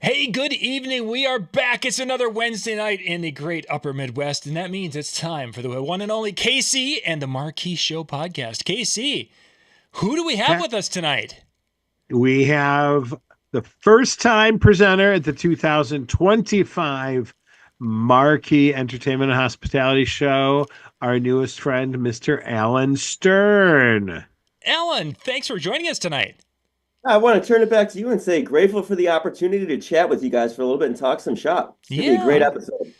Hey, good evening. We are back. It's another Wednesday night in the great upper Midwest, and that means it's time for the one and only KC and the Marquee Show podcast. KC, who do we have with us tonight? We have the first time presenter at the 2025 Marquee Entertainment and Hospitality Show, our newest friend, Mr. Alan Stern. Alan, thanks for joining us tonight. I want to turn it back to you and say grateful for the opportunity to chat with you guys for a little bit and talk some shop. It's gonna be a great Yeah. episode.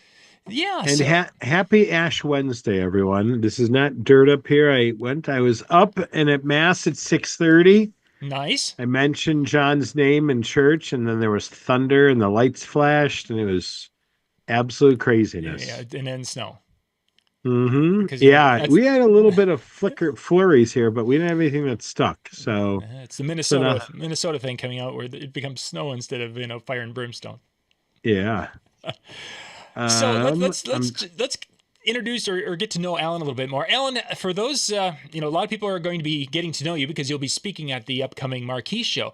Yeah. And happy Ash Wednesday, everyone. This is not dirt up here. I was up and at Mass at 6:30. Nice. I mentioned John's name in church, and then there was thunder and the lights flashed, and it was absolute craziness. Yeah, and then snow. Mm-hmm. Yeah, we had a little bit of flurries here, but we didn't have anything that stuck. So it's the Minnesota thing coming out where it becomes snow instead of fire and brimstone. Yeah. So let's introduce or get to know Alan a little bit more. Alan, for those a lot of people are going to be getting to know you because you'll be speaking at the upcoming Marquee Show.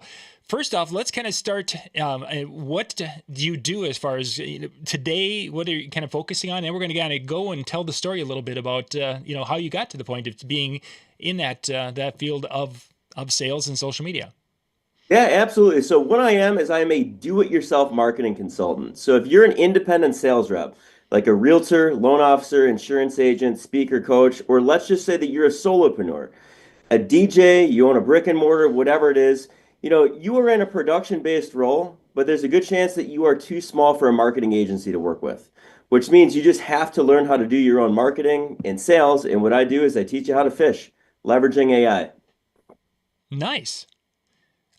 First off, let's kind of start. What do you do as far as today? What are you kind of focusing on? And we're going to kind of go and tell the story a little bit about how you got to the point of being in that field of sales and social media. Yeah, absolutely. So what I am is I am a do-it-yourself marketing consultant. So if you're an independent sales rep, like a realtor, loan officer, insurance agent, speaker, coach, or let's just say that you're a solopreneur, a DJ, you own a brick and mortar, whatever it is, you are in a production-based role, but there's a good chance that you are too small for a marketing agency to work with, which means you just have to learn how to do your own marketing and sales. And what I do is I teach you how to fish, leveraging AI. Nice.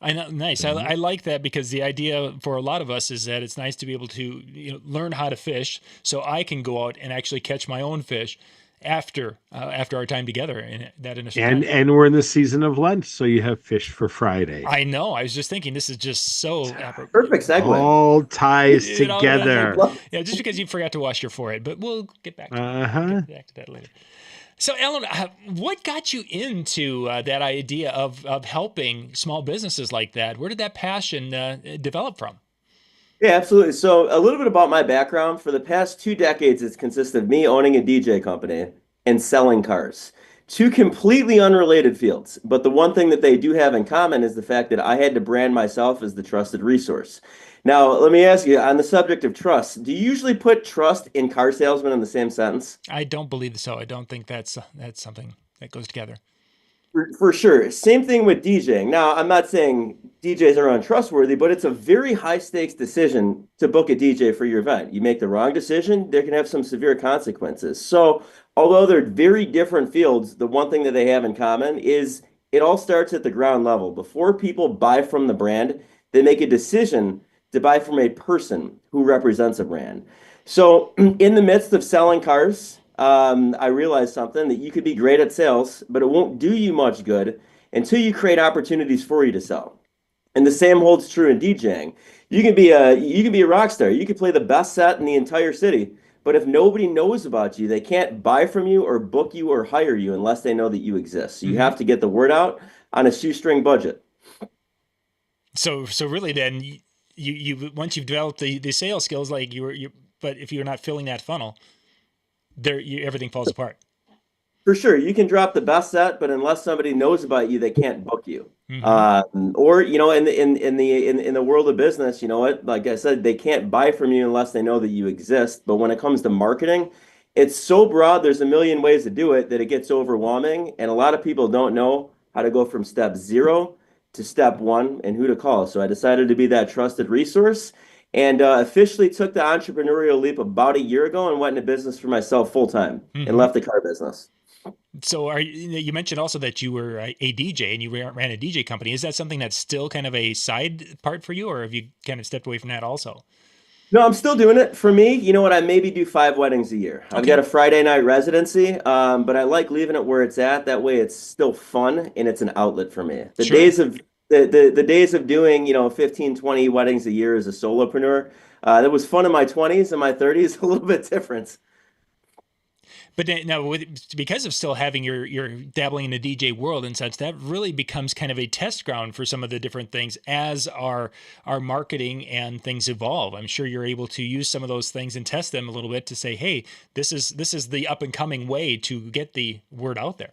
I know, nice. Mm-hmm. I like that because the idea for a lot of us is that it's nice to be able to learn how to fish, so I can go out and actually catch my own fish after our time together in that initial time. And we're in the season of Lent, so you have fish for Friday. I know. I was just thinking this is just so perfect segue. All ties together. Yeah, just because you forgot to wash your forehead, but we'll get back to that later. So, Ellen, what got you into that idea of helping small businesses like that? Where did that passion develop from? Yeah, absolutely. So a little bit about my background. For the past 2 decades, it's consisted of me owning a DJ company and selling cars. Two completely unrelated fields. But the one thing that they do have in common is the fact that I had to brand myself as the trusted resource. Now, let me ask you, on the subject of trust, do you usually put trust in car salesmen in the same sentence? I don't believe so. I don't think that's something that goes together. For sure. Same thing with DJing. Now, I'm not saying DJs are untrustworthy, but it's a very high stakes decision to book a DJ for your event. You make the wrong decision, there can have some severe consequences. So, although they're very different fields, the one thing that they have in common is it all starts at the ground level. Before people buy from the brand, they make a decision to buy from a person who represents a brand. So, in the midst of selling cars, I realized something that you could be great at sales, but it won't do you much good until you create opportunities for you to sell. And the same holds true in DJing. You can be a rock star. You can play the best set in the entire city, but if nobody knows about you, they can't buy from you or book you or hire you unless they know that you exist. So you have to get the word out on a shoestring budget. So really, then you once you've developed the sales skills, like but if you're not filling that funnel, everything falls apart. For sure, you can drop the best set, but unless somebody knows about you, they can't book you. Or in the world of business, you know what? Like I said, they can't buy from you unless they know that you exist. But when it comes to marketing, it's so broad. There's a million ways to do it that it gets overwhelming, and a lot of people don't know how to go from step 0 to step 1 and who to call. So I decided to be that trusted resource. And officially took the entrepreneurial leap about a year ago and went into business for myself full time and left the car business. So you mentioned also that you were a DJ and you ran a DJ company. Is that something that's still kind of a side part for you, or have you kind of stepped away from that also? No, I'm still doing it. For me, you know what? I maybe do 5 weddings a year. Okay. I've got a Friday night residency, but I like leaving it where it's at. That way it's still fun and it's an outlet for me. The days of doing 15, 20 weddings a year as a solopreneur, that was fun in my 20s and my 30s, a little bit different. But now, because of still having your dabbling in the DJ world and such, that really becomes kind of a test ground for some of the different things as our marketing and things evolve. I'm sure you're able to use some of those things and test them a little bit to say, hey, this is the up and coming way to get the word out there.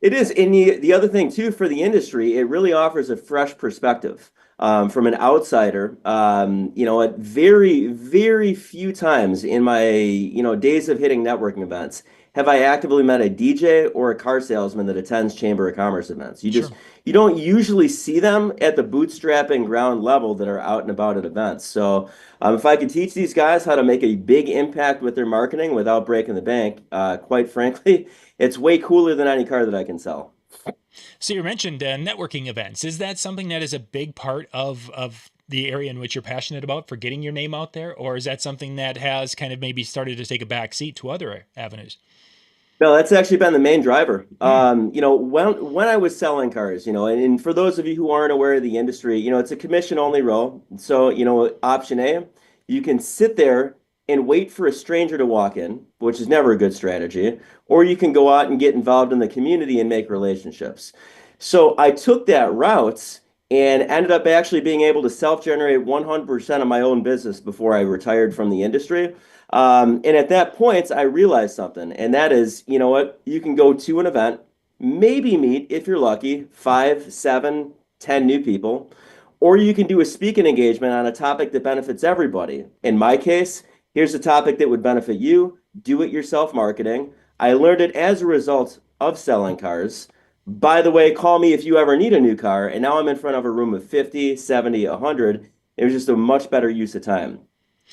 It is. And the other thing too, for the industry, it really offers a fresh perspective. From an outsider, at very, very few times in my, days of hitting networking events have I actively met a DJ or a car salesman that attends Chamber of Commerce events. You don't usually see them at the bootstrapping ground level that are out and about at events. So if I could teach these guys how to make a big impact with their marketing without breaking the bank, quite frankly, it's way cooler than any car that I can sell. So you mentioned networking events. Is that something that is a big part of the area in which you're passionate about for getting your name out there? Or is that something that has kind of maybe started to take a back seat to other avenues? No, that's actually been the main driver. When I was selling cars, and for those of you who aren't aware of the industry, it's a commission only role. So, option A, you can sit there and wait for a stranger to walk in, which is never a good strategy, or you can go out and get involved in the community and make relationships. So I took that route and ended up actually being able to self-generate 100% of my own business before I retired from the industry. And at that point, I realized something, and that is, you know what? You can go to an event, maybe meet, if you're lucky, 5, 7, 10 new people, or you can do a speaking engagement on a topic that benefits everybody. In my case, here's a topic that would benefit you, do-it-yourself marketing. I learned it as a result of selling cars. By the way, call me if you ever need a new car. And now I'm in front of a room of 50, 70, 100. It was just a much better use of time.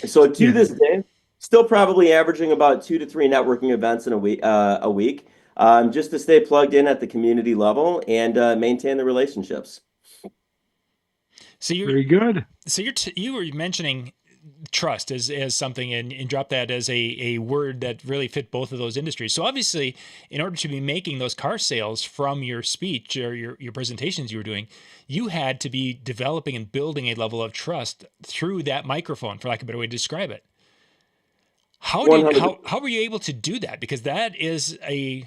So to this day, still probably averaging about 2 to 3 networking events in a week, just to stay plugged in at the community level and maintain the relationships. So very good. So you were mentioning trust as something and drop that as a word that really fit both of those industries. So obviously, in order to be making those car sales from your speech or your presentations you were doing, you had to be developing and building a level of trust through that microphone, for lack of a better way to describe it. How were you able to do that? Because that is a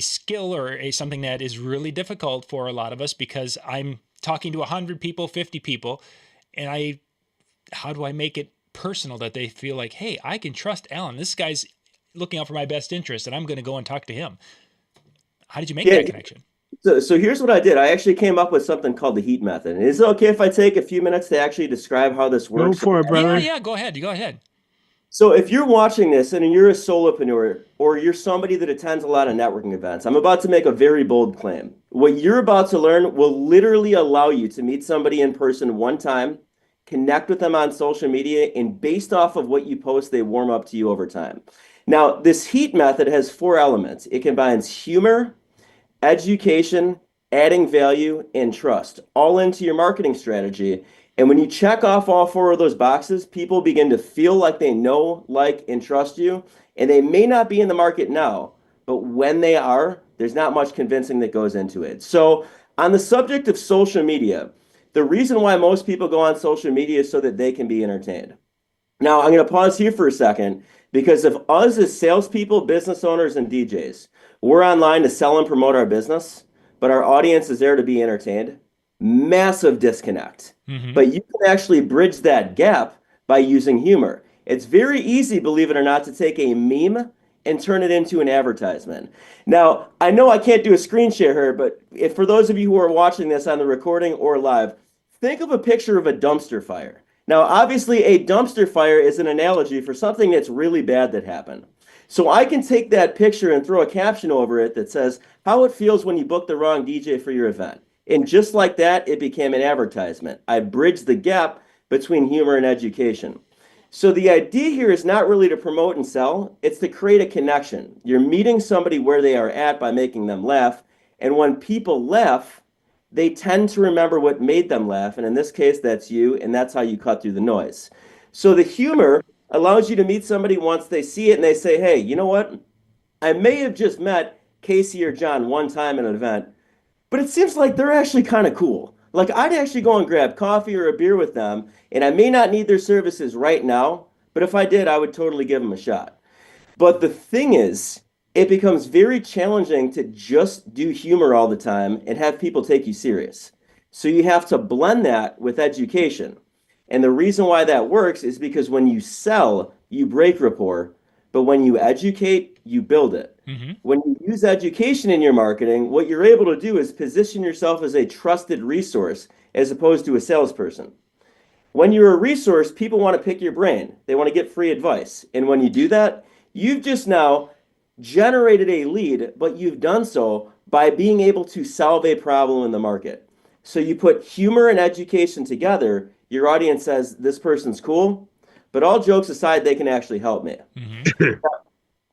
skill or something that is really difficult for a lot of us, because I'm talking to 100 people, 50 people, and how do I make it personal that they feel like, hey, I can trust Alan. This guy's looking out for my best interest, and I'm going to go and talk to him. How did you make that connection? So here's what I did. I actually came up with something called the HEAT method. Is it okay if I take a few minutes to actually describe how this works? Go for it, brother. Yeah, go ahead. Go ahead. So if you're watching this and you're a solopreneur or you're somebody that attends a lot of networking events, I'm about to make a very bold claim. What you're about to learn will literally allow you to meet somebody in person one time, connect with them on social media, and based off of what you post, they warm up to you over time. Now, this HEAT method has 4 elements. It combines humor, education, adding value, and trust, all into your marketing strategy. And when you check off all 4 of those boxes, people begin to feel like they know, like, and trust you. And they may not be in the market now, but when they are, there's not much convincing that goes into it. So on the subject of social media, the reason why most people go on social media is so that they can be entertained. Now, I'm going to pause here for a second, because if us as salespeople, business owners, and DJs, we're online to sell and promote our business, but our audience is there to be entertained, massive disconnect. Mm-hmm. But you can actually bridge that gap by using humor. It's very easy, believe it or not, to take a meme and turn it into an advertisement. Now, I know I can't do a screen share here, but for those of you who are watching this on the recording or live, think of a picture of a dumpster fire. Now, obviously, a dumpster fire is an analogy for something that's really bad that happened. So I can take that picture and throw a caption over it that says, how it feels when you book the wrong DJ for your event. And just like that, it became an advertisement. I bridged the gap between humor and education. So the idea here is not really to promote and sell, it's to create a connection. You're meeting somebody where they are at by making them laugh. And when people laugh, they tend to remember what made them laugh. And in this case, that's you, and that's how you cut through the noise. So the humor allows you to meet somebody once they see it and they say, hey, you know what? I may have just met Casey or John one time at an event, but it seems like they're actually kind of cool. Like, I'd actually go and grab coffee or a beer with them, and I may not need their services right now, but if I did, I would totally give them a shot. But the thing is, it becomes very challenging to just do humor all the time and have people take you serious. So you have to blend that with education. And the reason why that works is because when you sell, you break rapport, but when you educate, you build it. Mm-hmm. When you use education in your marketing, what you're able to do is position yourself as a trusted resource as opposed to a salesperson. When you're a resource, people want to pick your brain. They want to get free advice. And when you do that, you've just now generated a lead, but you've done so by being able to solve a problem in the market. So you put humor and education together, your audience says, this person's cool, but all jokes aside, they can actually help me. Mm-hmm.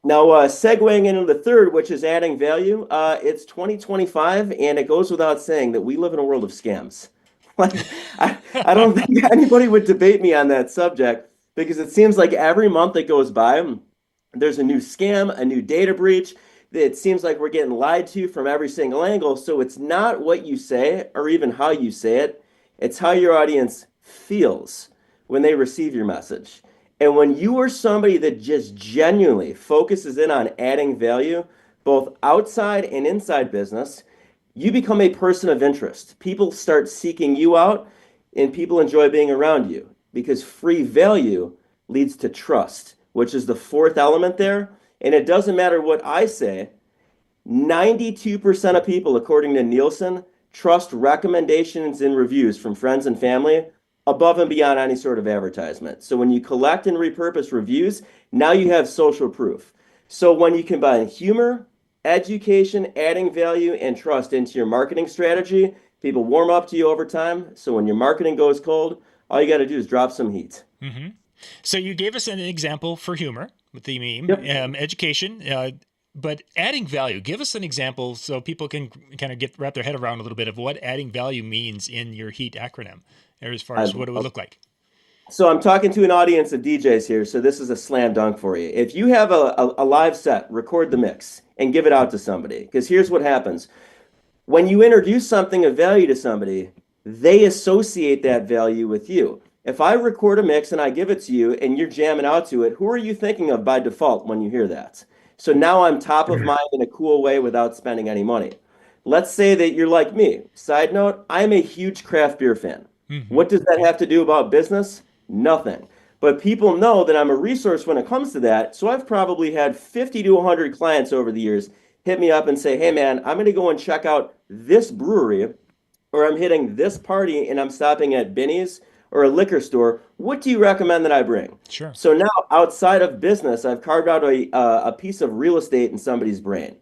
Now, segueing into the third, which is adding value, it's 2025, and it goes without saying that we live in a world of scams. Like, I don't think anybody would debate me on that subject because it seems like every month that goes by, there's a new scam, a new data breach. It seems like we're getting lied to from every single angle. So it's not what you say or even how you say it, it's how your audience feels when they receive your message. And when you are somebody that just genuinely focuses in on adding value, both outside and inside business, you become a person of interest. People start seeking you out and people enjoy being around you because free value leads to trust, which is the fourth element there. And it doesn't matter what I say, 92% of people, according to Nielsen, trust recommendations and reviews from friends and family above and beyond any sort of advertisement. So when you collect and repurpose reviews, now you have social proof. So when you combine humor, education, adding value, and trust into your marketing strategy, people warm up to you over time. So when your marketing goes cold, all you got to do is drop some heat. Mm-hmm. So you gave us an example for humor with the meme, Yep. education, but adding value. Give us an example so people can kind of wrap their head around a little bit of what adding value means in your HEAT acronym, or as far as what it would look like. So I'm talking to an audience of DJs here, so this is a slam dunk for you. If you have a live set, record the mix and give it out to somebody. Because here's what happens. When you introduce something of value to somebody, they associate that value with you. If I record a mix and I give it to you and you're jamming out to it, who are you thinking of by default when you hear that? So now I'm top of mind in a cool way without spending any money. Let's say that you're like me. Side note, I'm a huge craft beer fan. Mm-hmm. What does that have to do about business? Nothing. But people know that I'm a resource when it comes to that. So I've probably had 50 to 100 clients over the years hit me up and say, hey, man, I'm going to go and check out this brewery, or I'm hitting this party and I'm stopping at Binny's or a liquor store. What do you recommend that I bring? Sure. So now outside of business, I've carved out a piece of real estate in somebody's brain.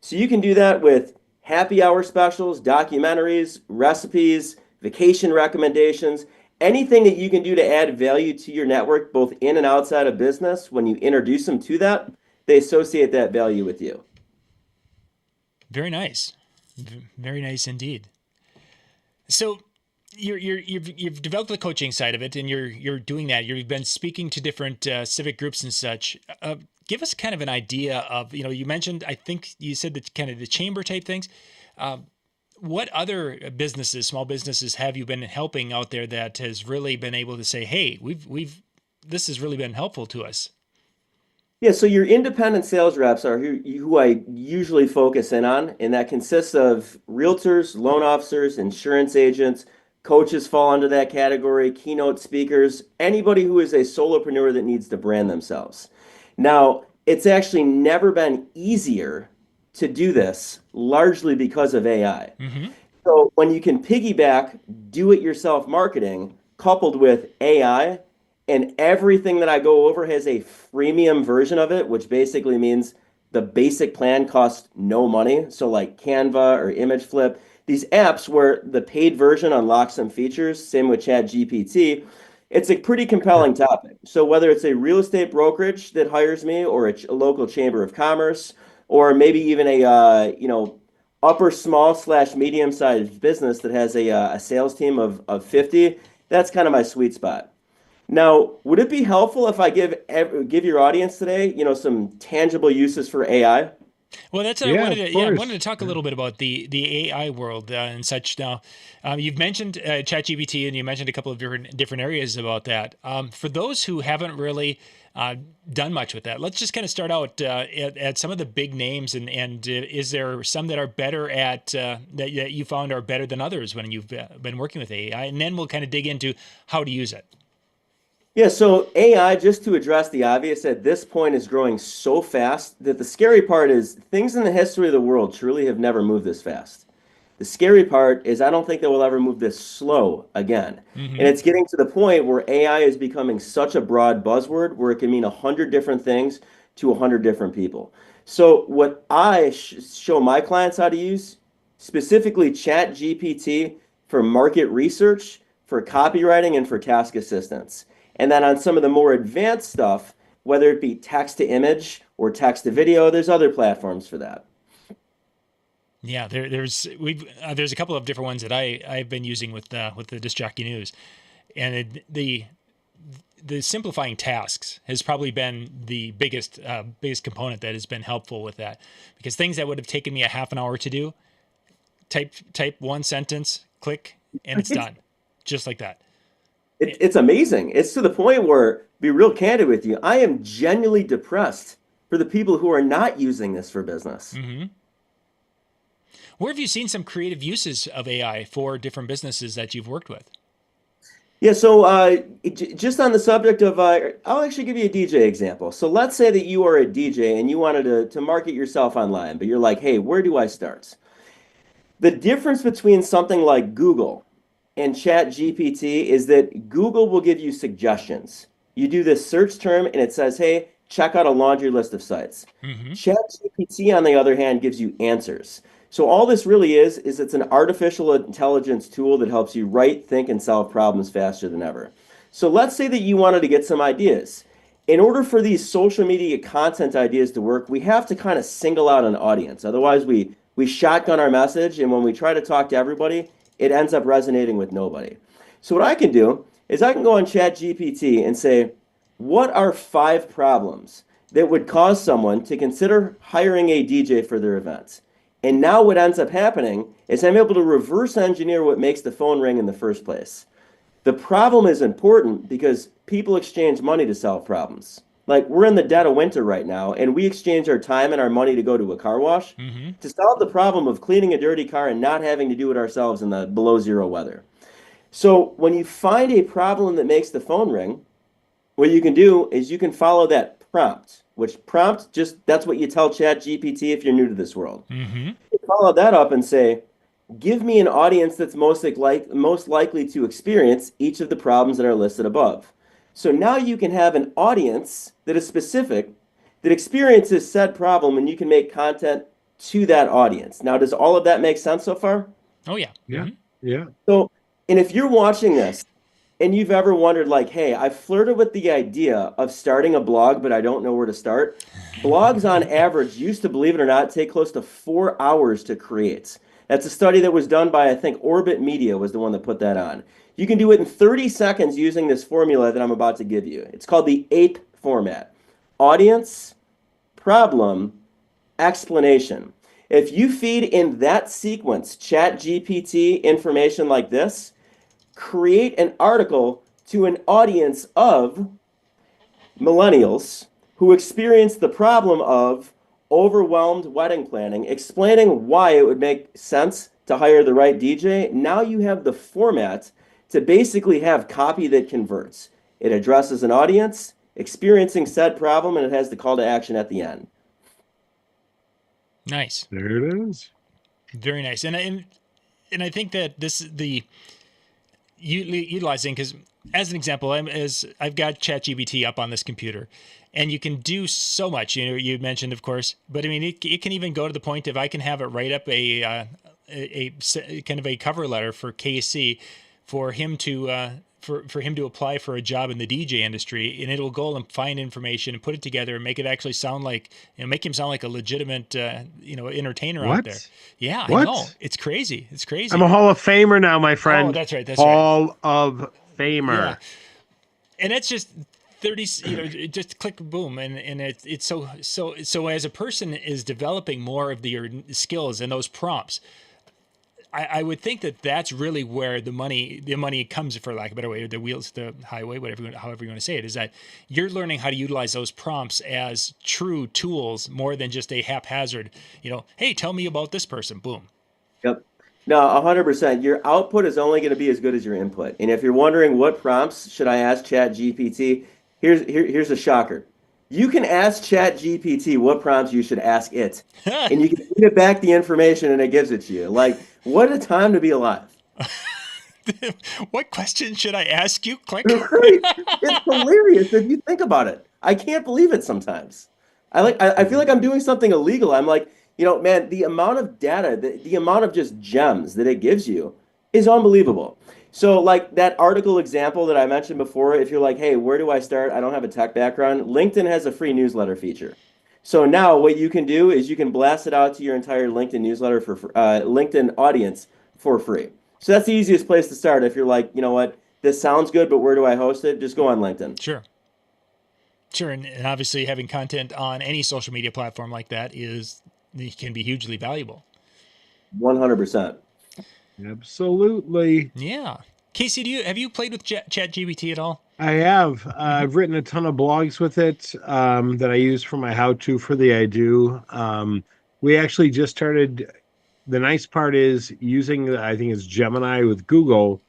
So you can do that with happy hour specials, documentaries, recipes, vacation recommendations, anything that you can do to add value to your network, both in and outside of business. When you introduce them to that, they associate that value with you. Very nice. Very nice indeed. So you've developed the coaching side of it, and you're doing that. You've been speaking to different civic groups and such. Give us kind of an idea of, you mentioned, I think you said that kind of the chamber type things. What other businesses, small businesses, have you been helping out there that has really been able to say, hey, this has really been helpful to us? Yeah, so your independent sales reps are who I usually focus in on, and that consists of realtors, loan officers, insurance agents, coaches fall under that category, keynote speakers, anybody who is a solopreneur that needs to brand themselves. Now, it's actually never been easier to do this, largely because of AI. Mm-hmm. So when you can piggyback do-it-yourself marketing coupled with AI, and everything that I go over has a freemium version of it, which basically means the basic plan costs no money. So like Canva or Image Flip, these apps where the paid version unlocks some features, same with ChatGPT, it's a pretty compelling topic. So whether it's a real estate brokerage that hires me or a local chamber of commerce, or maybe even a upper small / medium sized business that has a sales team of 50, that's kind of my sweet spot. Now, would it be helpful if I give your audience today, some tangible uses for AI? Well, that's what I wanted to. Yeah, I wanted to talk a little bit about the AI world and such. Now, you've mentioned ChatGPT, and you mentioned a couple of different areas about that. For those who haven't really done much with that, let's just kind of start out at some of the big names, and is there some that are better at that you found are better than others when you've been working with AI, and then we'll kind of dig into how to use it. Yeah, so AI, just to address the obvious, at this point is growing so fast that the scary part is things in the history of the world truly have never moved this fast. The scary part is I don't think they will ever move this slow again. And it's getting to the point where AI is becoming such a broad buzzword where it can mean 100 different things to 100 different people. So what I show my clients how to use, specifically ChatGPT for market research, for copywriting, and for task assistance. And then on some of the more advanced stuff, whether it be text to image or text to video, there's other platforms for that. Yeah, there's a couple of different ones that I've been using with the DJNTV, and the simplifying tasks has probably been the biggest component that has been helpful with that, because things that would have taken me a half an hour to do, type one sentence, click, and it's done, just like that. It's amazing. It's to the point where, be real candid with you, I am genuinely depressed for the people who are not using this for business. Mm-hmm. Where have you seen some creative uses of AI for different businesses that you've worked with? Yeah, so just on the subject of, I'll actually give you a DJ example. So let's say that you are a DJ and you wanted to market yourself online, but you're like, hey, where do I start? The difference between something like Google and ChatGPT is that Google will give you suggestions. You do this search term and it says, hey, check out a laundry list of sites. Mm-hmm. ChatGPT, on the other hand, gives you answers. So all this really is it's an artificial intelligence tool that helps you write, think, and solve problems faster than ever. So let's say that you wanted to get some ideas. In order for these social media content ideas to work, we have to kind of single out an audience. Otherwise, we shotgun our message, and when we try to talk to everybody, it ends up resonating with nobody. So what I can do is I can go on ChatGPT and say, what are 5 problems that would cause someone to consider hiring a DJ for their event? And now what ends up happening is I'm able to reverse engineer what makes the phone ring in the first place. The problem is important because people exchange money to solve problems. Like, we're in the dead of winter right now, and we exchange our time and our money to go to a car wash to solve the problem of cleaning a dirty car and not having to do it ourselves in the below zero weather. So when you find a problem that makes the phone ring, what you can do is you can follow that prompt, which prompt, just that's what you tell ChatGPT if you're new to this world. You follow that up and say, give me an audience that's most likely to experience each of the problems that are listed above. So now you can have an audience that is specific, that experiences said problem, and you can make content to that audience. Now, does all of that make sense so far? Oh, yeah. Yeah. Yeah. So, and if you're watching this and you've ever wondered, like, hey, I flirted with the idea of starting a blog, but I don't know where to start. Blogs on average used to, believe it or not, take close to 4 hours to create. That's a study that was done by, I think, Orbit Media was the one that put that on. You can do it in 30 seconds using this formula that I'm about to give you. It's called the APE format. Audience, problem, explanation. If you feed in that sequence ChatGPT information like this, create an article to an audience of millennials who experience the problem of overwhelmed wedding planning, explaining why it would make sense to hire the right DJ. Now you have the format to basically have copy that converts. It addresses an audience experiencing said problem, and it has the call to action at the end. Nice. There it is. Very nice. And I think that this is the utilizing, because as an example, I've got ChatGPT up on this computer, and you can do so much. You know, you mentioned, of course, but I mean, it can even go to the point if I can have it write up a kind of a cover letter for KC for him to for him to apply for a job in the DJ industry, and it'll go and find information and put it together and make it actually sound like, make him sound like a legitimate entertainer out there. Yeah, I know. It's crazy. It's crazy. I'm a Hall of Famer now, my friend. Oh, that's right. That's Hall of Famer. Yeah. And it's just 30, just click boom. And it's so as a person is developing more of your skills and those prompts, I would think that that's really where the money comes, for lack of a better way, the wheels, the highway, however you want to say it, is that you're learning how to utilize those prompts as true tools more than just a haphazard, hey, tell me about this person. Boom. Yep. No, 100%. Your output is only going to be as good as your input. And if you're wondering what prompts should I ask Chat GPT, here's a shocker. You can ask Chat GPT what prompts you should ask it, and you can feed it back the information, and it gives it to you. Like, what a time to be alive! What question should I ask you? Click. Right? It's hilarious if you think about it. I can't believe it sometimes. I feel like I'm doing something illegal. I'm like, man, the amount of data, the amount of just gems that it gives you is unbelievable. So like that article example that I mentioned before, if you're like, hey, where do I start? I don't have a tech background. LinkedIn has a free newsletter feature. So now what you can do is you can blast it out to your entire LinkedIn newsletter for LinkedIn audience for free. So that's the easiest place to start. If you're like, you know what, this sounds good, but where do I host it? Just go on LinkedIn. Sure. And obviously having content on any social media platform like that can be hugely valuable. 100%. Absolutely. Yeah. Casey, have you played with ChatGPT at all? I have. I've written a ton of blogs with it that I use for my how-to for the I Do. We actually just started. The nice part is using, I think it's Gemini with Google.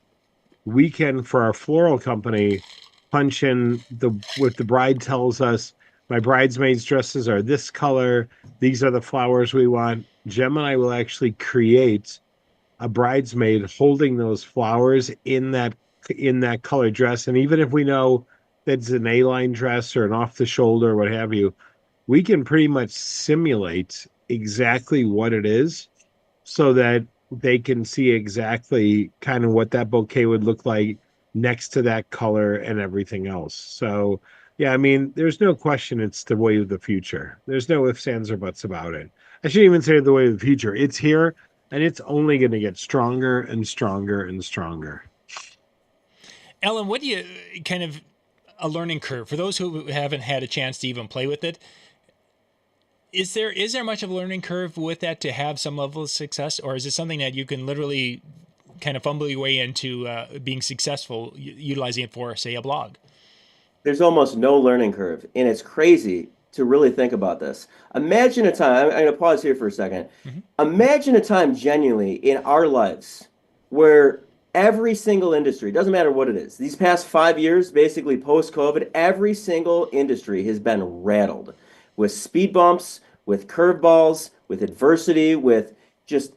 We can, for our floral company, punch in what the bride tells us. My bridesmaids' dresses are this color. These are the flowers we want. Gemini will actually create a bridesmaid holding those flowers in that color dress. And even if we know that's an A-line dress or an off-the-shoulder or what have you, we can pretty much simulate exactly what it is so that they can see exactly kind of what that bouquet would look like next to that color and everything else. So, yeah, I mean, there's no question it's the way of the future. There's no ifs, ands, or buts about it. I shouldn't even say the way of the future. It's here, and it's only going to get stronger and stronger and stronger. Ellen, what do you kind of a learning curve for those who haven't had a chance to even play with it? Is there much of a learning curve with that to have some level of success, or is it something that you can literally kind of fumble your way into being successful utilizing it for, say, a blog? There's almost no learning curve, and it's crazy to really think about this. Imagine a time, I'm going to pause here for a second. Mm-hmm. Imagine a time genuinely in our lives where every single industry, doesn't matter what it is, these past 5 years, basically post-COVID, every single industry has been rattled with speed bumps, with curveballs, with adversity, with just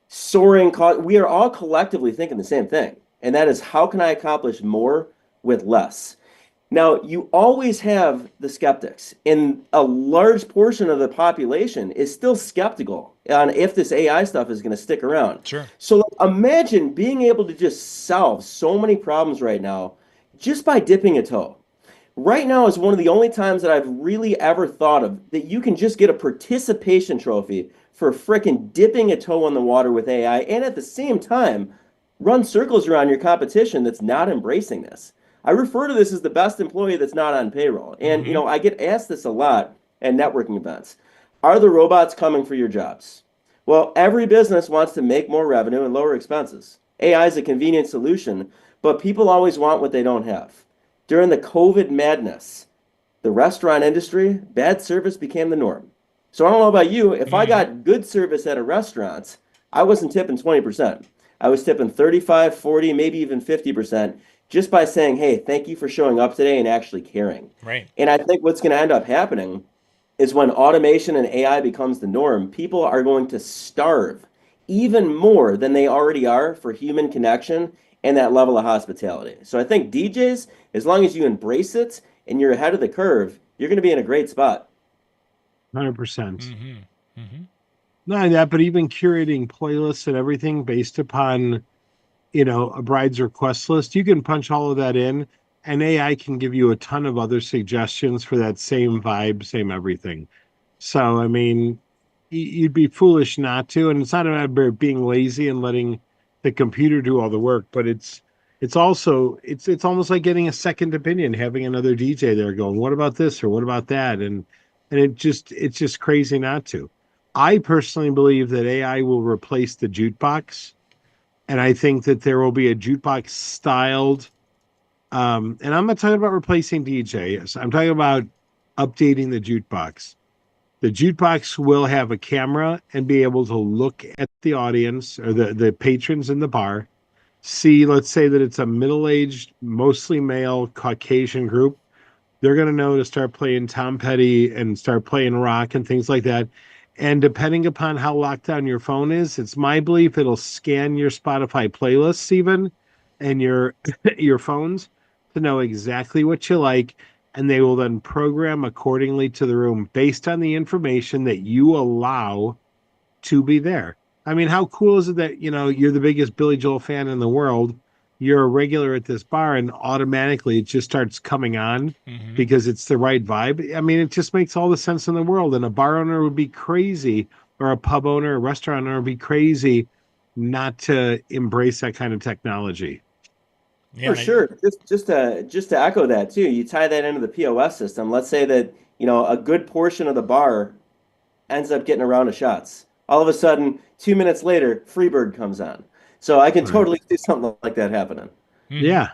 soaring cost. We are all collectively thinking the same thing, and that is, how can I accomplish more with less? Now, you always have the skeptics, and a large portion of the population is still skeptical on if this AI stuff is going to stick around. Sure. So imagine being able to just solve so many problems right now just by dipping a toe. Right now is one of the only times that I've really ever thought of that you can just get a participation trophy for frickin' dipping a toe in the water with AI, and at the same time, run circles around your competition that's not embracing this. I refer to this as the best employee that's not on payroll. And, Mm-hmm. I get asked this a lot at networking events. Are the robots coming for your jobs? Well, every business wants to make more revenue and lower expenses. AI is a convenient solution, but people always want what they don't have. During the COVID madness, the restaurant industry, bad service became the norm. So I don't know about you, if I got good service at a restaurant, I wasn't tipping 20%. I was tipping 35, 40, maybe even 50%. Just by saying, hey, thank you for showing up today and actually caring. Right. And I think what's going to end up happening is when automation and AI becomes the norm, people are going to starve even more than they already are for human connection and that level of hospitality. So I think DJs, as long as you embrace it and you're ahead of the curve, you're going to be in a great spot. 100%. Mm-hmm. Mm-hmm. Not only that, but even curating playlists and everything based upon a bride's request list, you can punch all of that in, and AI can give you a ton of other suggestions for that same vibe, same everything. So, I mean, you'd be foolish not to, and it's not about being lazy and letting the computer do all the work, but it's it's also it's almost like getting a second opinion, having another DJ there going, what about this or what about that? And it's just crazy not to. I personally believe that AI will replace the jukebox, and I think that there will be a jukebox styled and I'm not talking about replacing DJs. I'm talking about updating the jukebox. The jukebox will have a camera and be able to look at the audience or the patrons in the bar, see, let's say that it's a middle-aged, mostly male Caucasian group. They're going to know to start playing Tom Petty and start playing rock and things like that. And depending upon how locked down your phone is, it's my belief it'll scan your Spotify playlists even and your your phones to know exactly what you like, and they will then program accordingly to the room based on the information that you allow to be there. I mean, how cool is it that, you're the biggest Billy Joel fan in the world, you're a regular at this bar, and automatically it just starts coming on Mm-hmm. because it's the right vibe. I mean, it just makes all the sense in the world. And a bar owner would be crazy, or a pub owner, a restaurant owner would be crazy not to embrace that kind of technology. Yeah, For sure. Just to echo that too, you tie that into the POS system. Let's say that, a good portion of the bar ends up getting a round of shots. All of a sudden, 2 minutes later, Freebird comes on. So I can Right. totally see something like that happening. mm-hmm. Yeah.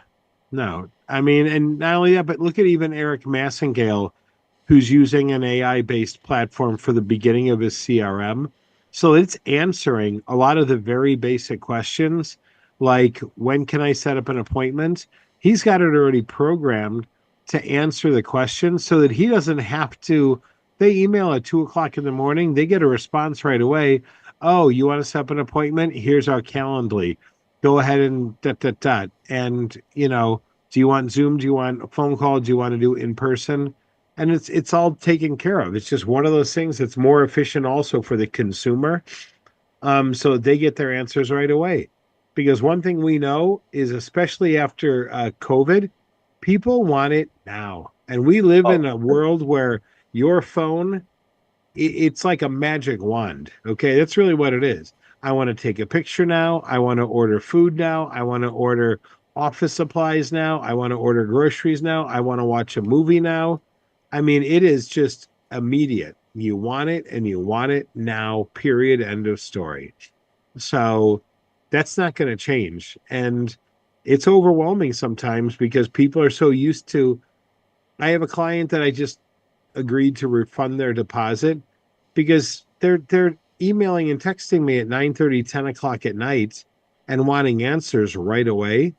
No, I mean, and not only that, but look at even Eric Massengale, who's using an AI based platform for the beginning of his CRM. So it's answering a lot of the very basic questions, like when can I set up an appointment? He's got it already programmed to answer the question so that he doesn't have to. They email at 2 o'clock in the morning, they get a response right away. Oh, you want to set up an appointment? Here's our Calendly. Go ahead and dot dot dot. And do you want Zoom? Do you want a phone call? Do you want to do in person? And it's all taken care of. It's just one of those things that's more efficient also for the consumer. So they get their answers right away. Because one thing we know is, especially after COVID, people want it now. And we live in Oh, a world where your phone, it's like a magic wand. Okay, that's really what it is. I want to take a picture now. I want to order food now. I want to order office supplies now. I want to order groceries now. I want to watch a movie now. I mean, it is just immediate. You want it and you want it now, period. End of story. So that's not going to change. And it's overwhelming sometimes because people are so used to. I have a client that I just agreed to refund their deposit because they're emailing and texting me at 9:30, 10 o'clock at night and wanting answers right away.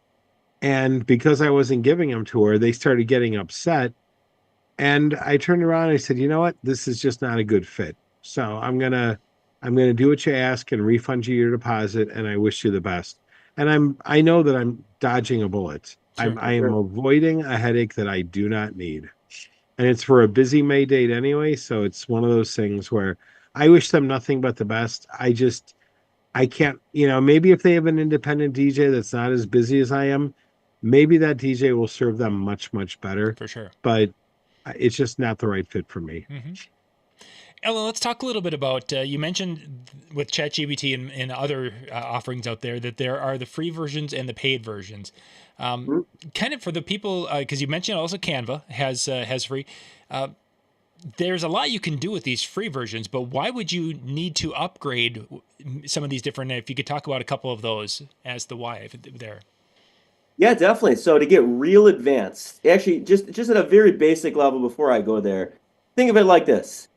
And because I wasn't giving them to her, they started getting upset. And I turned around and I said, you know what? This is just not a good fit. So I'm gonna do what you ask and refund you your deposit, and I wish you the best. And I know that I'm dodging a bullet. Sure. I am sure. avoiding a headache that I do not need. And it's for a busy May date anyway, so it's one of those things where I wish them nothing but the best. I can't, maybe if they have an independent DJ that's not as busy as I am, maybe that DJ will serve them much, much better. For sure. But it's just not the right fit for me. Mm-hmm. Ellen, let's talk a little bit about, you mentioned with ChatGPT and other offerings out there that there are the free versions and the paid versions. Mhm. Kind of for the people, because you mentioned also Canva has free. There's a lot you can do with these free versions, but why would you need to upgrade some of these different? If you could talk about a couple of those as the why there. Yeah, definitely. So to get real advanced, actually, just at a very basic level before I go there, think of it like this.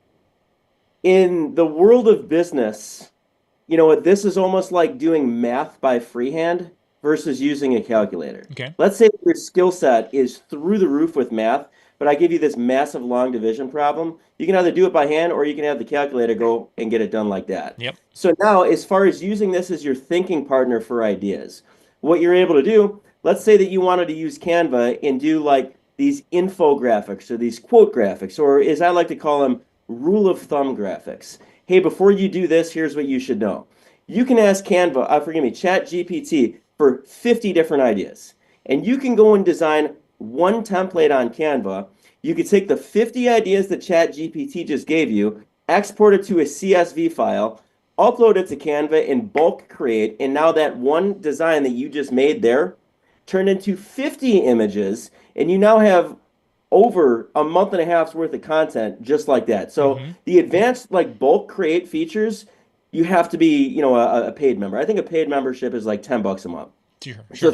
In the world of business, what this is almost like doing math by freehand versus using a calculator. Okay. Let's say your skill set is through the roof with math, but I give you this massive long division problem. You can either do it by hand or you can have the calculator go and get it done like that. Yep. So now, as far as using this as your thinking partner for ideas, what you're able to do, let's say that you wanted to use Canva and do like these infographics or these quote graphics, or as I like to call them, rule of thumb graphics. Hey, before you do this, here's what you should know. You can ask Canva, forgive me, ChatGPT for 50 different ideas. And you can go and design one template on Canva. You could take the 50 ideas that ChatGPT just gave you, export it to a CSV file, upload it to Canva and bulk create, and now that one design that you just made there turned into 50 images, and you now have over a month and a half's worth of content just like that. So the advanced like bulk create features, you have to be, you know, a paid member. I think a paid membership is like $10 a month. Sure. So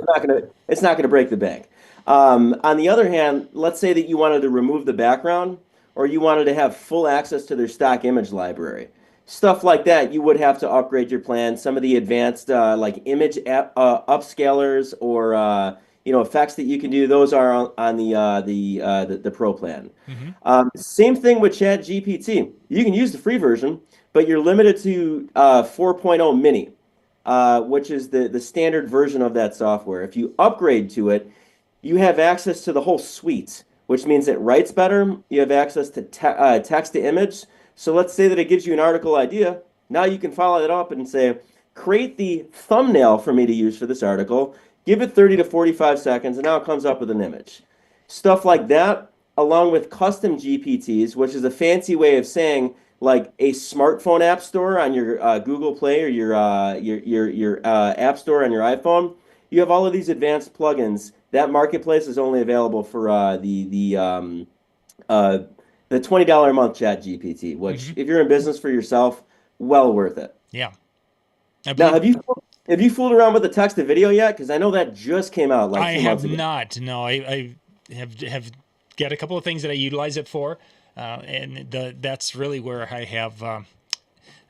it's not gonna break the bank. On the other hand, let's say that you wanted to remove the background or you wanted to have full access to their stock image library. Stuff like that, you would have to upgrade your plan. Some of the advanced like image upscalers or you know, effects that you can do, those are on the pro plan. Same thing with Chat GPT. You can use the free version, but you're limited to 4.0 mini, which is the standard version of that software. If you upgrade to it, you have access to the whole suite, which means it writes better. You have access to text to image. So let's say that it gives you an article idea. Now you can follow it up and say, create the thumbnail for me to use for this article. Give it 30 to 45 seconds, and now it comes up with an image. Stuff like that, along with custom GPTs, which is a fancy way of saying like a smartphone app store on your Google Play or your app store on your iPhone. You have all of these advanced plugins. That marketplace is only available for the $20 a month Chat GPT, which if you're in business for yourself, well worth it. Yeah. Now, have you fooled around with the text to video yet? Because I know that just came out like 2 months ago. I have not. No, I have got a couple of things that I utilize it for, and that's really where I have the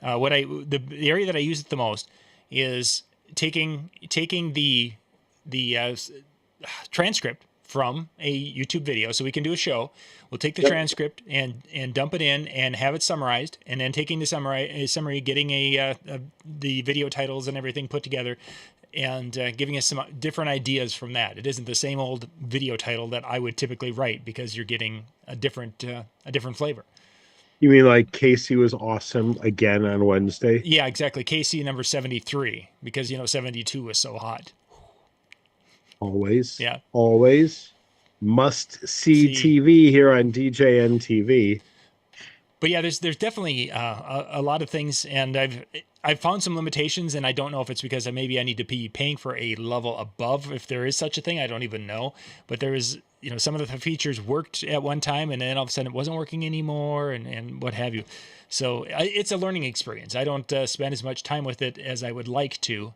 area that I use it the most is taking the transcript from a YouTube video. So we can do a show. We'll take the transcript and dump it in and have it summarized, and then taking the summary, getting the video titles and everything put together, and giving us some different ideas from that. It isn't the same old video title that I would typically write because you're getting a different flavor. You mean like Casey was awesome again on Wednesday? Yeah, exactly. Casey number 73, because 72 was so hot. Always. Yeah. Always. Must see TV here on DJNTV. But yeah, there's definitely a lot of things, and I've found some limitations, and I don't know if it's because maybe I need to be paying for a level above, if there is such a thing. I don't even know. But there is, some of the features worked at one time, and then all of a sudden it wasn't working anymore, and what have you. So it's a learning experience. I don't spend as much time with it as I would like to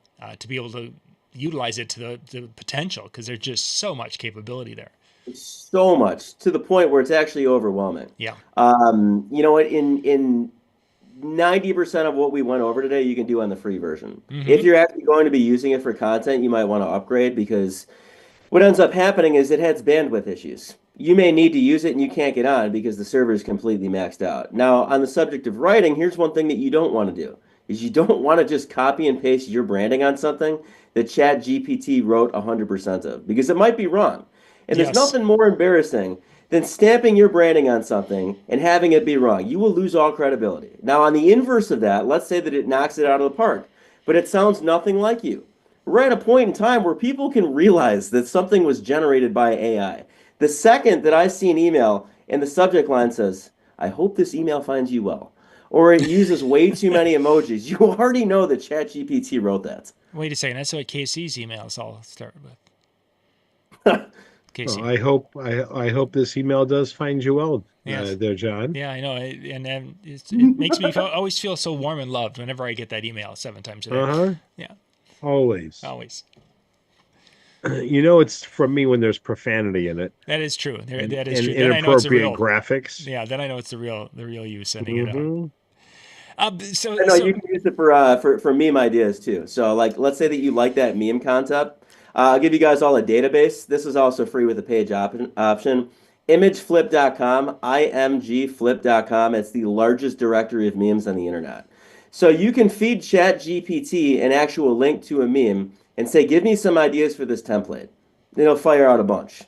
be able to utilize it to the potential, because there's just so much capability there. So much, to the point where it's actually overwhelming. Yeah. You know what? In 90% of what we went over today, you can do on the free version. If you're actually going to be using it for content, you might want to upgrade, because what ends up happening is it has bandwidth issues. You may need to use it and you can't get on because the server is completely maxed out. Now, on the subject of writing, here's one thing that you don't want to do, is you don't want to just copy and paste your branding on something that Chat GPT wrote 100% of, because it might be wrong. And there's nothing more embarrassing than stamping your branding on something and having it be wrong. You will lose all credibility. Now, on the inverse of that, let's say that it knocks it out of the park, but it sounds nothing like you. We're at a point in time where people can realize that something was generated by AI. The second that I see an email and the subject line says, "I hope this email finds you well," or it uses way too many emojis, you already know that ChatGPT wrote that. Wait a second. That's what KC's emails all started with. Well, I hope this email does find you well, there, John. Yeah, I know, and it makes me always feel so warm and loved whenever I get that email 7 times a day. Yeah, always. It's from me when there's profanity in it. That is true. That is and true. Inappropriate graphics. Yeah, then I know it's the real use sending it out. You can use it for meme ideas too. So, like, let's say that you like that meme concept. I'll give you guys all a database. This is also free with a page option. Imageflip.com, imgflip.com. It's the largest directory of memes on the internet. So you can feed ChatGPT an actual link to a meme and say, "Give me some ideas for this template." It'll fire out a bunch.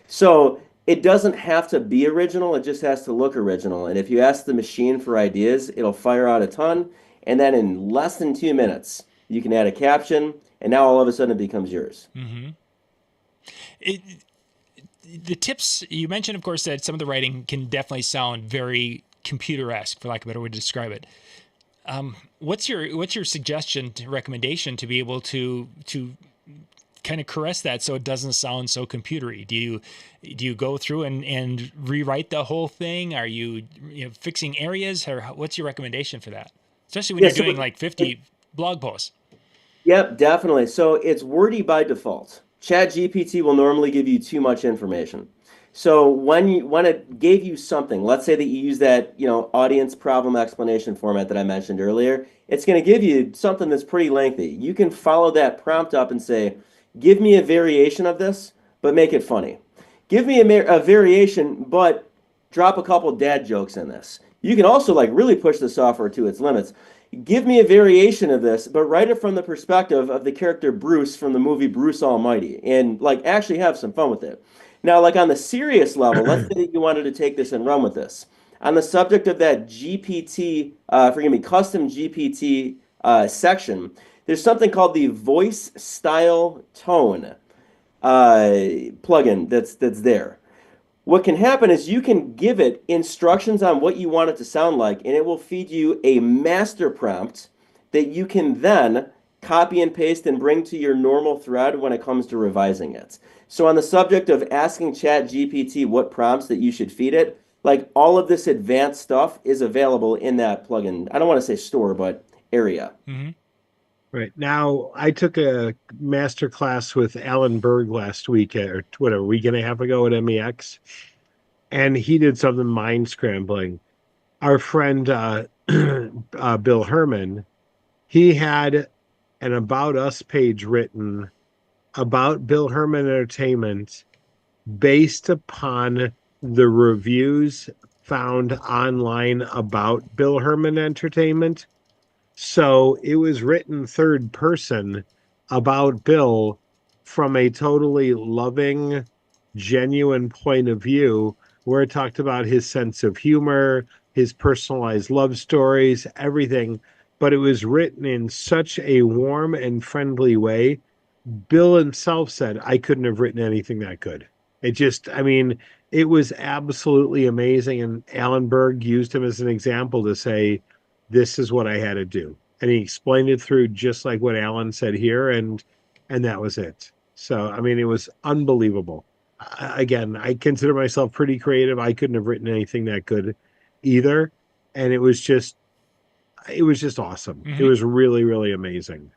So it doesn't have to be original. It just has to look original. And if you ask the machine for ideas, it'll fire out a ton. And then in less than 2 minutes, you can add a caption, and now all of a sudden it becomes yours. The tips you mentioned, of course, that some of the writing can definitely sound very computer-esque, for lack of a better way to describe it. What's your suggestion, recommendation to be able to kind of caress that so it doesn't sound so computery? Do you go through and rewrite the whole thing? Are you, fixing areas, or what's your recommendation for that? Especially when you're doing like 50 blog posts. Yep, definitely. So it's wordy by default. ChatGPT will normally give you too much information. So when it gave you something, let's say that you use that, audience problem explanation format that I mentioned earlier, it's going to give you something that's pretty lengthy. You can follow that prompt up and say, give me a variation of this, but make it funny. Give me a variation, but drop a couple dad jokes in this. You can also like really push the software to its limits. Give me a variation of this, but write it from the perspective of the character Bruce from the movie Bruce Almighty, and like actually have some fun with it. Now, like on the serious level, let's say that you wanted to take this and run with this. On the subject of that custom GPT section, there's something called the voice style tone plugin that's there. What can happen is you can give it instructions on what you want it to sound like, and it will feed you a master prompt that you can then copy and paste and bring to your normal thread when it comes to revising it. So on the subject of asking ChatGPT what prompts that you should feed it, like all of this advanced stuff is available in that plugin. I don't want to say store, but area. Mm-hmm. Right. Now, I took a master class with Alan Berg last week, or a week and a half ago at MEX, and he did something mind-scrambling. Our friend Bill Herman, he had an About Us page written about Bill Herman Entertainment based upon the reviews found online about Bill Herman Entertainment. So it was written third person about Bill from a totally loving, genuine point of view, where it talked about his sense of humor, his personalized love stories, everything. But it was written in such a warm and friendly way. Bill himself said, I couldn't have written anything that good. It was absolutely amazing. And Alan Berg used him as an example to say, this is what I had to do. And he explained it through just like what Alan said here. And that was it. So, it was unbelievable. Again, I consider myself pretty creative. I couldn't have written anything that good either. And it was just awesome. Mm-hmm. It was really, really amazing.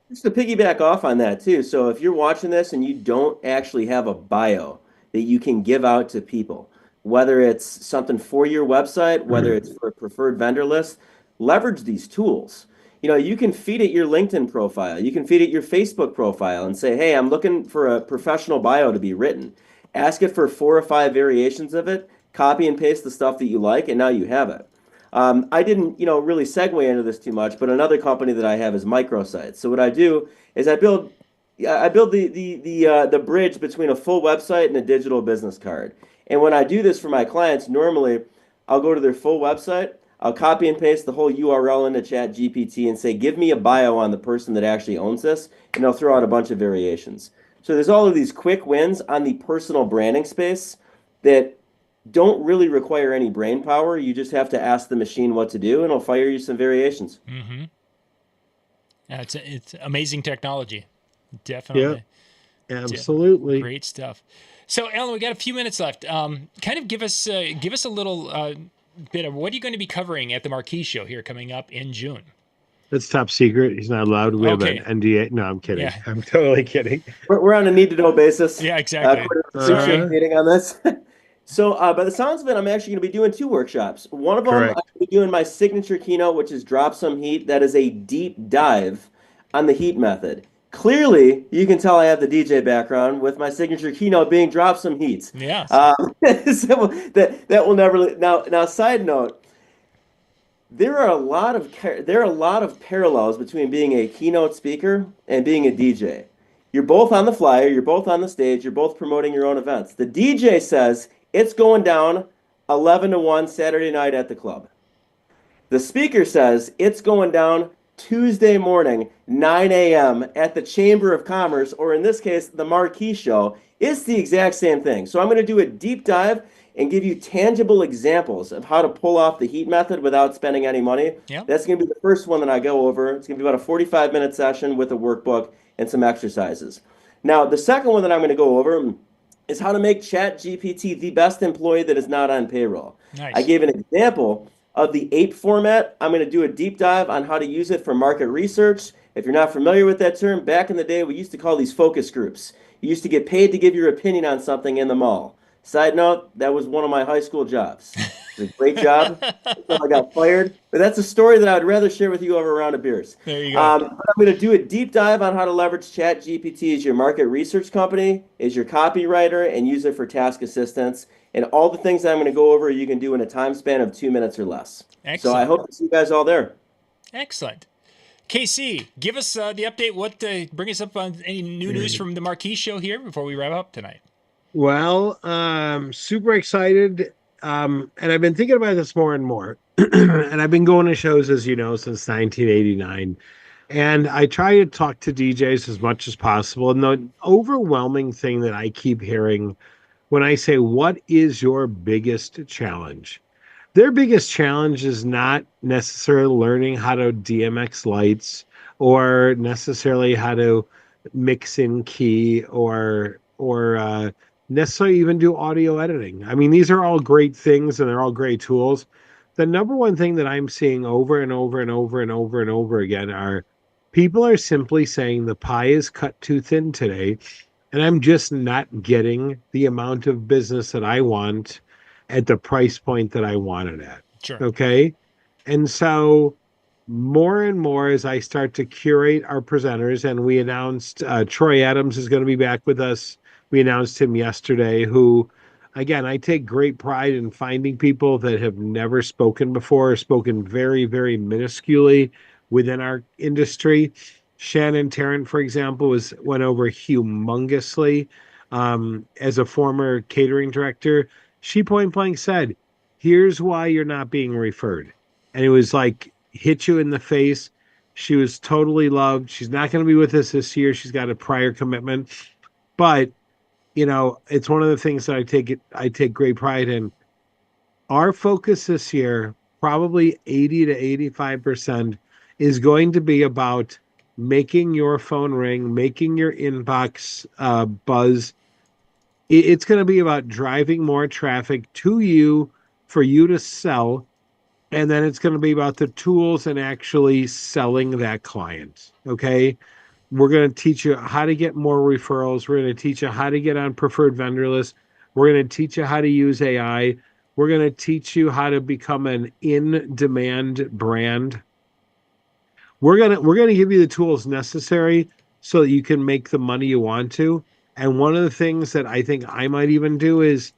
Just to piggyback off on that too. So if you're watching this and you don't actually have a bio that you can give out to people, whether it's something for your website, whether it's for a preferred vendor list, leverage these tools. You can feed it your LinkedIn profile. You can feed it your Facebook profile and say, hey, I'm looking for a professional bio to be written. Ask it for 4 or 5 variations of it, copy and paste the stuff that you like, and now you have it. I didn't, really segue into this too much, but another company that I have is microsites. So what I do is I build the bridge between a full website and a digital business card. And when I do this for my clients, normally I'll go to their full website, I'll copy and paste the whole URL into ChatGPT and say, give me a bio on the person that actually owns this, and they'll throw out a bunch of variations. So there's all of these quick wins on the personal branding space that don't really require any brain power. You just have to ask the machine what to do, and it'll fire you some variations. Mm-hmm. It's amazing technology. Definitely. Yeah, absolutely. Great stuff. So, Alan, we got a few minutes left. Kind of give us a little bit of what are you going to be covering at the Marquee show here coming up in June? That's top secret. He's not allowed. We have an NDA. No, I'm kidding. Yeah. I'm totally kidding. We're on a need-to-know basis. Yeah, exactly. Meeting on this. So by the sounds of it, I'm actually going to be doing 2 workshops. One of them, I'm going to be doing my signature keynote, which is Drop Some Heat. That is a deep dive on the heat method. Clearly, you can tell I have the DJ background with my signature keynote being Drop Some Heat. Yeah. So that will never. Now, side note, there are a lot of parallels between being a keynote speaker and being a DJ. You're both on the flyer, you're both on the stage, you're both promoting your own events. The DJ says it's going down 11 to 1 Saturday night at the club. The speaker says it's going down Tuesday morning, 9 a.m. at the Chamber of Commerce, or in this case, the Marquee Show. It's the exact same thing. So I'm going to do a deep dive and give you tangible examples of how to pull off the heat method without spending any money. Yep. That's going to be the first one that I go over. It's going to be about a 45-minute session with a workbook and some exercises. Now, the second one that I'm going to go over is how to make ChatGPT the best employee that is not on payroll. Nice. I gave an example of the APE format. I'm going to do a deep dive on how to use it for market research. If you're not familiar with that term, back in the day, we used to call these focus groups. You used to get paid to give your opinion on something in the mall. Side note, that was one of my high school jobs. It was a great job until I got fired. But that's a story that I would rather share with you over a round of beers. There you go. But I'm going to do a deep dive on how to leverage ChatGPT as your market research company, as your copywriter, and use it for task assistance. And all the things that I'm going to go over, you can do in a time span of 2 minutes or less. Excellent. So I hope to see you guys all there. Excellent. KC, give us the update. Bring us up on any new news from the Marquee show here before we wrap up tonight. Well, super excited. And I've been thinking about this more and more. And I've been going to shows, as you know, since 1989. And I try to talk to DJs as much as possible. And the overwhelming thing that I keep hearing when I say, what is your biggest challenge? Their biggest challenge is not necessarily learning how to DMX lights or necessarily how to mix in key or necessarily even do audio editing. I mean, these are all great things and they're all great tools. The number one thing that I'm seeing over and over and over and over and over again are people are simply saying the pie is cut too thin today, and I'm just not getting the amount of business that I want at the price point that I want it at. Sure. Okay. And so more and more as I start to curate our presenters, and we announced Troy Adams is going to be back with us. We announced him yesterday, who, again, I take great pride in finding people that have never spoken before, spoken very, very minusculely within our industry. Shannon Tarrant, for example, went over humongously. As a former catering director, she point blank said, here's why you're not being referred. And it was like, hit you in the face. She was totally loved. She's not going to be with us this year. She's got a prior commitment. But, you know, it's one of the things that I take great pride in. Our focus this year, probably 80 to 85%, is going to be about making your phone ring, making your inbox buzz. It's going to be about driving more traffic to you for you to sell. And then it's going to be about the tools and actually selling that client. Okay. We're going to teach you how to get more referrals. We're going to teach you how to get on preferred vendor lists. We're going to teach you how to use AI. We're going to teach you how to become an in-demand brand. We're going to give you the tools necessary so that you can make the money you want to. And one of the things that I think I might even do is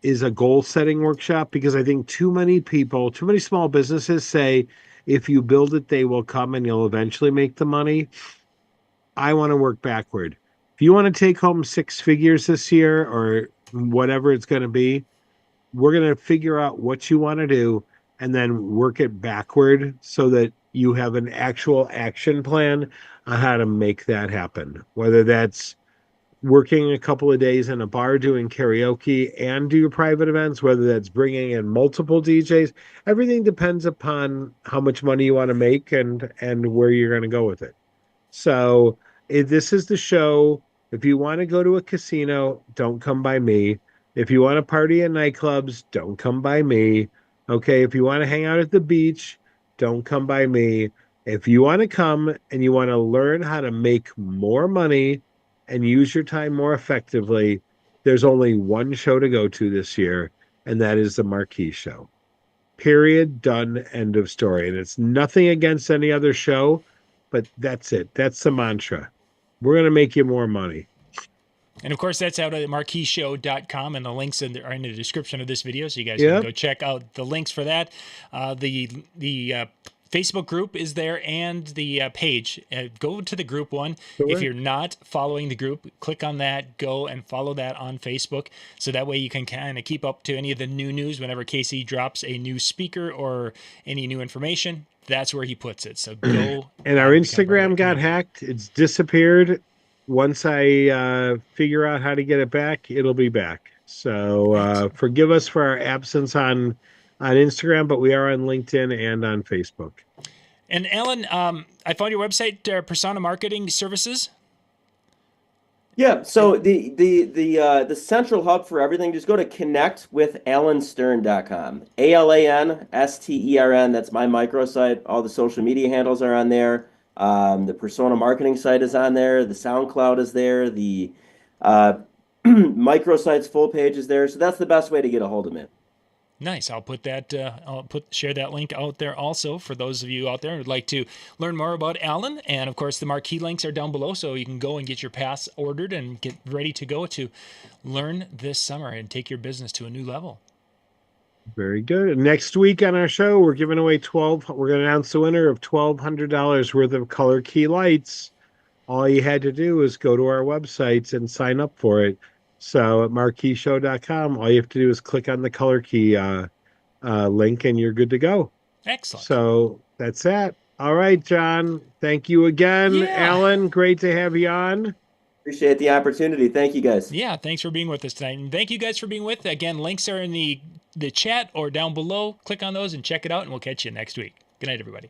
a goal setting workshop, because I think too many small businesses say, if you build it, they will come and you'll eventually make the money. I want to work backward. If you want to take home 6 figures this year or whatever it's going to be, we're going to figure out what you want to do and then work it backward so that you have an actual action plan on how to make that happen. Whether that's working a couple of days in a bar doing karaoke and do your private events, whether that's bringing in multiple DJs, everything depends upon how much money you want to make and where you're going to go with it. So if this is the show. If you want to go to a casino, don't come by me. If you want to party in nightclubs, don't come by me. Okay, if you want to hang out at the beach, don't come by me. If you want to come and you want to learn how to make more money and use your time more effectively, there's only one show to go to this year, and that is the Marquee show. Period. Done. End of story. And it's nothing against any other show, but that's it. That's the mantra. We're going to make you more money. And of course, that's out at marqueeshow.com, and the links are in the description of this video, so you guys can go check out the links for that. The Facebook group is there and the page. Go to the group one. Sure. If you're not following the group, click on that, go and follow that on Facebook. So that way you can kind of keep up to any of the new news whenever Casey drops a new speaker or any new information. That's where he puts it. So go. And our Instagram got hacked. It's disappeared. Once I figure out how to get it back, it'll be back. So forgive us for our absence on Instagram, but we are on LinkedIn and on Facebook. And Alan, I found your website, Persona Marketing Services. Yeah, so the central hub for everything, just go to connectwithalanstern.com. ALANSTERN, that's my microsite. All the social media handles are on there. The persona marketing site is on there. The SoundCloud is there. The microsite's full page is there. So that's the best way to get a hold of me. Nice. I'll put that. Share that link out there also for those of you out there who'd like to learn more about Alan. And of course, the Marquee links are down below, so you can go and get your pass ordered and get ready to go to learn this summer and take your business to a new level. Very good. Next week on our show, we're giving away We're going to announce the winner of $1,200 worth of Color Key lights. All you had to do is go to our websites and sign up for it. So at marqueeshow.com, all you have to do is click on the Color Key link and you're good to go. Excellent. So that's that. All right, John. Thank you again. Yeah. Alan, great to have you on. Appreciate the opportunity. Thank you, guys. Yeah, thanks for being with us tonight. And thank you guys for being with. Again, links are in the chat or down below. Click on those and check it out, and we'll catch you next week. Good night, everybody.